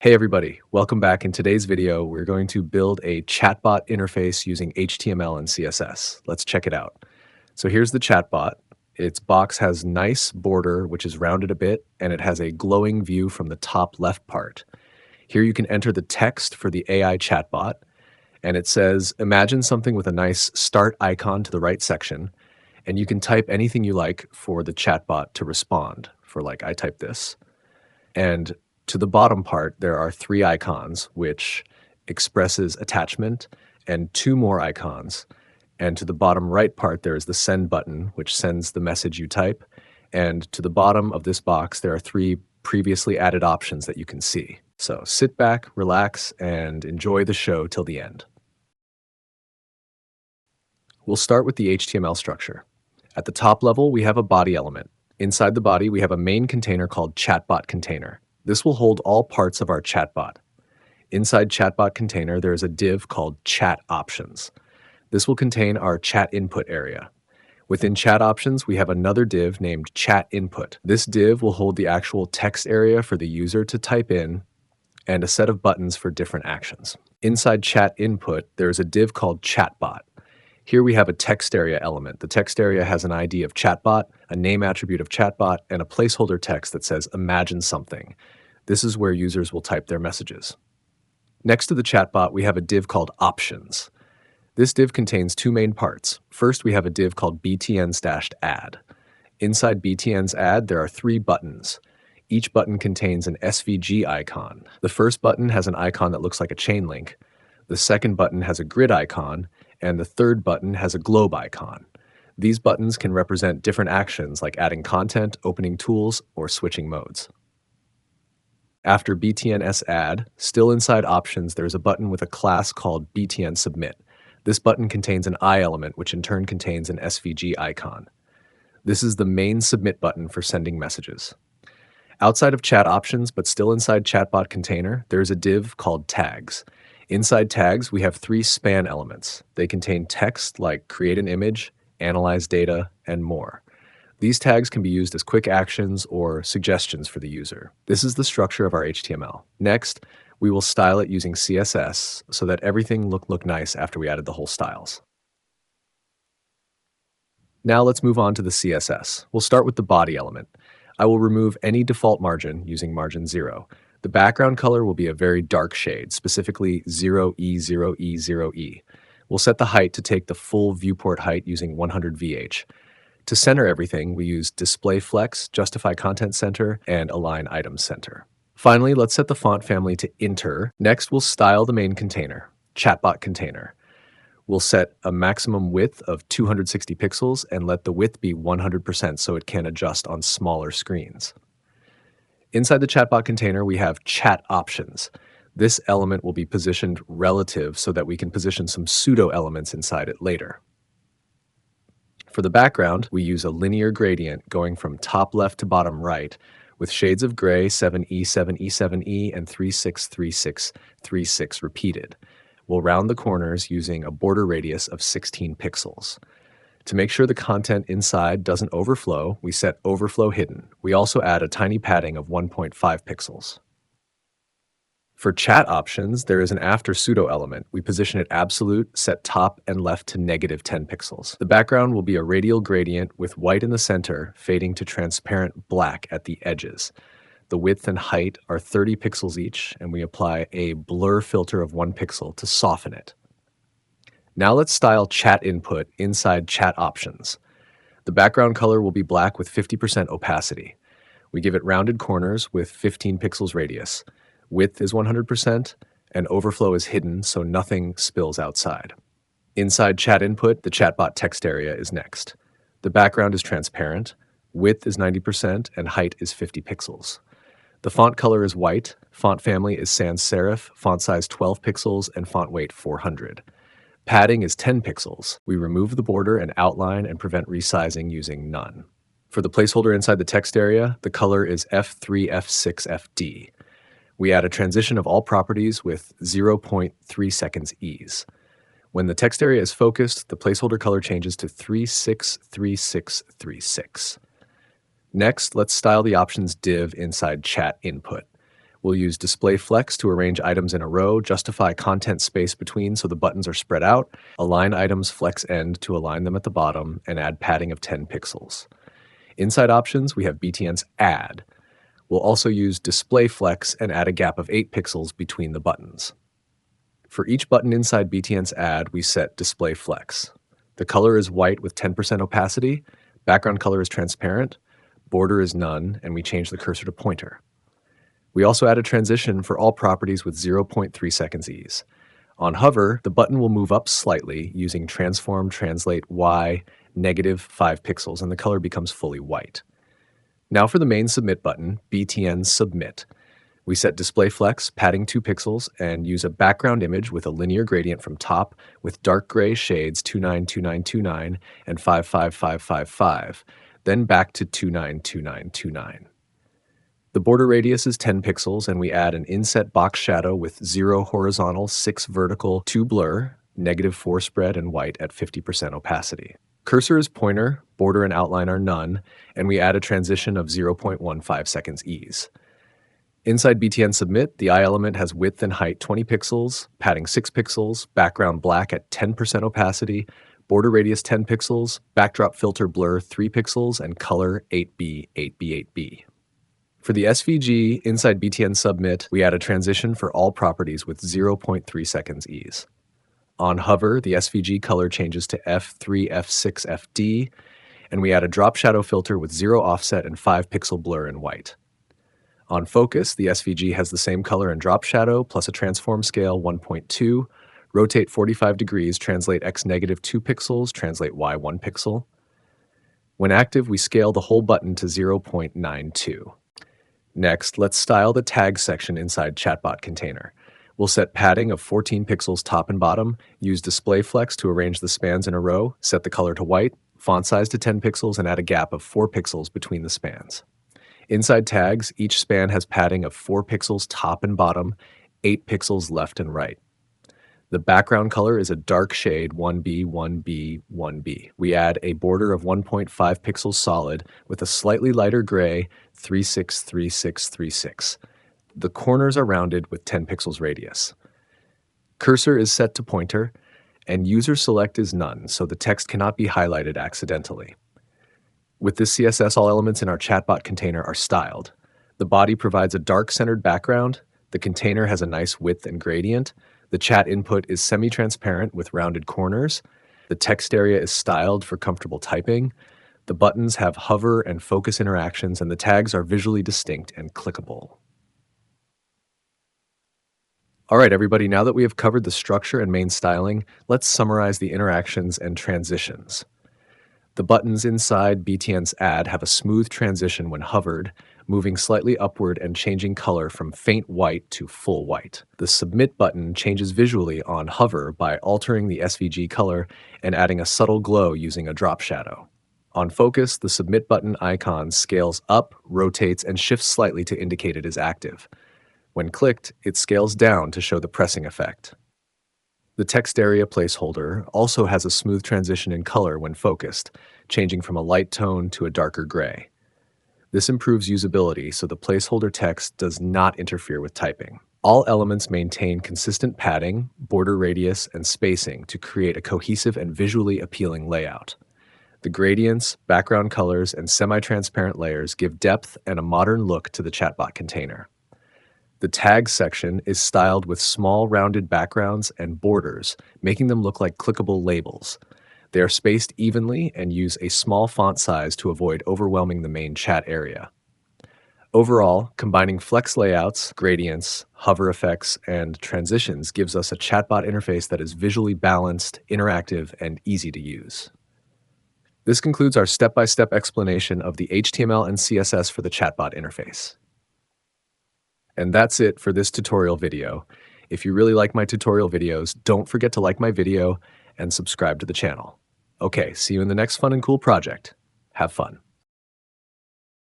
Hey everybody, welcome back. In today's video, we're going to build a chatbot interface using HTML and CSS. Let's check it out. So here's the chatbot. Its box has nice border, which is rounded a bit, and it has a glowing view from the top left part. Here you can enter the text for the AI chatbot, and it says, imagine something with a nice start icon to the right section, and you can type anything you like for the chatbot to respond. For like, I type this. And to the bottom part, there are three icons, which expresses attachment, and two more icons. And to the bottom right part, there is the send button, which sends the message you type. And to the bottom of this box, there are three previously added options that you can see. So sit back, relax, and enjoy the show till the end. We'll start with the HTML structure. At the top level, we have a body element. Inside the body, we have a main container called Chatbot Container. This will hold all parts of our chatbot. Inside Chatbot Container, there is a div called Chat Options. This will contain our chat input area. Within Chat Options, we have another div named Chat Input. This div will hold the actual text area for the user to type in and a set of buttons for different actions. Inside Chat Input, there is a div called Chatbot. Here we have a text area element. The text area has an ID of chatbot, a name attribute of chatbot, and a placeholder text that says imagine something. This is where users will type their messages. Next to the chatbot, we have a div called options. This div contains two main parts. First, we have a div called btns-add. Inside btn's add, there are three buttons. Each button contains an SVG icon. The first button has an icon that looks like a chain link. The second button has a grid icon, and the third button has a globe icon. These buttons can represent different actions like adding content, opening tools, or switching modes. After btns-add, still inside options, there's a button with a class called btn-submit. This button contains an I element, which in turn contains an SVG icon. This is the main submit button for sending messages. Outside of chat options, but still inside chatbot container, there's a div called tags. Inside tags, we have three span elements. They contain text like create an image, analyze data, and more. These tags can be used as quick actions or suggestions for the user. This is the structure of our HTML. Next, we will style it using CSS so that everything look nice after we added the whole styles. Now let's move on to the CSS. We'll start with the body element. I will remove any default margin using margin 0. The background color will be a very dark shade, specifically 0E0E0E. We'll set the height to take the full viewport height using 100 VH. To center everything, we use Display Flex, Justify Content Center, and Align Items Center. Finally, let's set the font family to Inter. Next, we'll style the main container, Chatbot Container. We'll set a maximum width of 260 pixels and let the width be 100% so it can adjust on smaller screens. Inside the chatbot container, we have chat options. This element will be positioned relative so that we can position some pseudo elements inside it later. For the background, we use a linear gradient going from top left to bottom right with shades of gray 7E, 7E, 7E, and 3636, 36 repeated. We'll round the corners using a border radius of 16 pixels. To make sure the content inside doesn't overflow, we set overflow hidden. We also add a tiny padding of 1.5 pixels. For chat options, there is an after pseudo element. We position it absolute, set top and left to -10 pixels. The background will be a radial gradient with white in the center, fading to transparent black at the edges. The width and height are 30 pixels each, and we apply a blur filter of 1 pixel to soften it. Now let's style chat input inside chat options. The background color will be black with 50% opacity. We give it rounded corners with 15 pixels radius. Width is 100%, and overflow is hidden so nothing spills outside. Inside chat input, the chatbot text area is next. The background is transparent, width is 90%, and height is 50 pixels. The font color is white, font family is sans serif, font size 12 pixels, and font weight 400. Padding is 10 pixels. We remove the border and outline and prevent resizing using none. For the placeholder inside the text area, the color is F3, F6, FD. We add a transition of all properties with 0.3 seconds ease. When the text area is focused, the placeholder color changes to 363636. Next, let's style the options div inside chat input. We'll use display flex to arrange items in a row, justify content space between so the buttons are spread out, align items flex end to align them at the bottom, and add padding of 10 pixels. Inside options, we have BTN's add. We'll also use display flex and add a gap of 8 pixels between the buttons. For each button inside BTN's add, we set display flex. The color is white with 10% opacity, background color is transparent, border is none, and we change the cursor to pointer. We also add a transition for all properties with 0.3 seconds ease. On hover, the button will move up slightly using transform translate Y -5 pixels, and the color becomes fully white. Now for the main submit button, BTN submit. We set display flex, padding 2 pixels, and use a background image with a linear gradient from top with dark gray shades 292929 and 55555, then back to 292929. The border radius is 10 pixels, and we add an inset box shadow with 0 horizontal, 6 vertical, 2 blur, -4 spread, and white at 50% opacity. Cursor is pointer, border and outline are none, and we add a transition of 0.15 seconds ease. Inside BTN Submit, the eye element has width and height 20 pixels, padding 6 pixels, background black at 10% opacity, border radius 10 pixels, backdrop filter blur 3 pixels, and color 8B, 8B, 8B. For the SVG, inside BTN Submit, we add a transition for all properties with 0.3 seconds ease. On hover, the SVG color changes to F3, F6, FD, and we add a drop shadow filter with 0 offset and 5 pixel blur in white. On focus, the SVG has the same color and drop shadow, plus a transform scale 1.2, rotate 45 degrees, translate X -2 pixels, translate Y 1 pixel. When active, we scale the whole button to 0.92. Next, let's style the tag section inside Chatbot container. We'll set padding of 14 pixels top and bottom, use display flex to arrange the spans in a row, set the color to white, font size to 10 pixels, and add a gap of 4 pixels between the spans. Inside tags, each span has padding of 4 pixels top and bottom, 8 pixels left and right. The background color is a dark shade 1B, 1B, 1B. We add a border of 1.5 pixels solid with a slightly lighter gray 363636. The corners are rounded with 10 pixels radius. Cursor is set to pointer, and user select is none, so the text cannot be highlighted accidentally. With this CSS, all elements in our Chatbot container are styled. The body provides a dark-centered background, the container has a nice width and gradient, the chat input is semi-transparent with rounded corners, the text area is styled for comfortable typing, the buttons have hover and focus interactions, and the tags are visually distinct and clickable. All right, everybody, now that we have covered the structure and main styling, let's summarize the interactions and transitions. The buttons inside BTN's add have a smooth transition when hovered, moving slightly upward and changing color from faint white to full white. The submit button changes visually on hover by altering the SVG color and adding a subtle glow using a drop shadow. On focus, the submit button icon scales up, rotates, and shifts slightly to indicate it is active. When clicked, it scales down to show the pressing effect. The text area placeholder also has a smooth transition in color when focused, changing from a light tone to a darker gray. This improves usability so the placeholder text does not interfere with typing. All elements maintain consistent padding, border radius, and spacing to create a cohesive and visually appealing layout. The gradients, background colors, and semi-transparent layers give depth and a modern look to the Chatbot container. The tags section is styled with small rounded backgrounds and borders, making them look like clickable labels. They are spaced evenly and use a small font size to avoid overwhelming the main chat area. Overall, combining flex layouts, gradients, hover effects, and transitions gives us a chatbot interface that is visually balanced, interactive, and easy to use. This concludes our step-by-step explanation of the HTML and CSS for the chatbot interface. And that's it for this tutorial video. If you really like my tutorial videos, don't forget to like my video and subscribe to the channel. Okay, see you in the next fun and cool project. Have fun.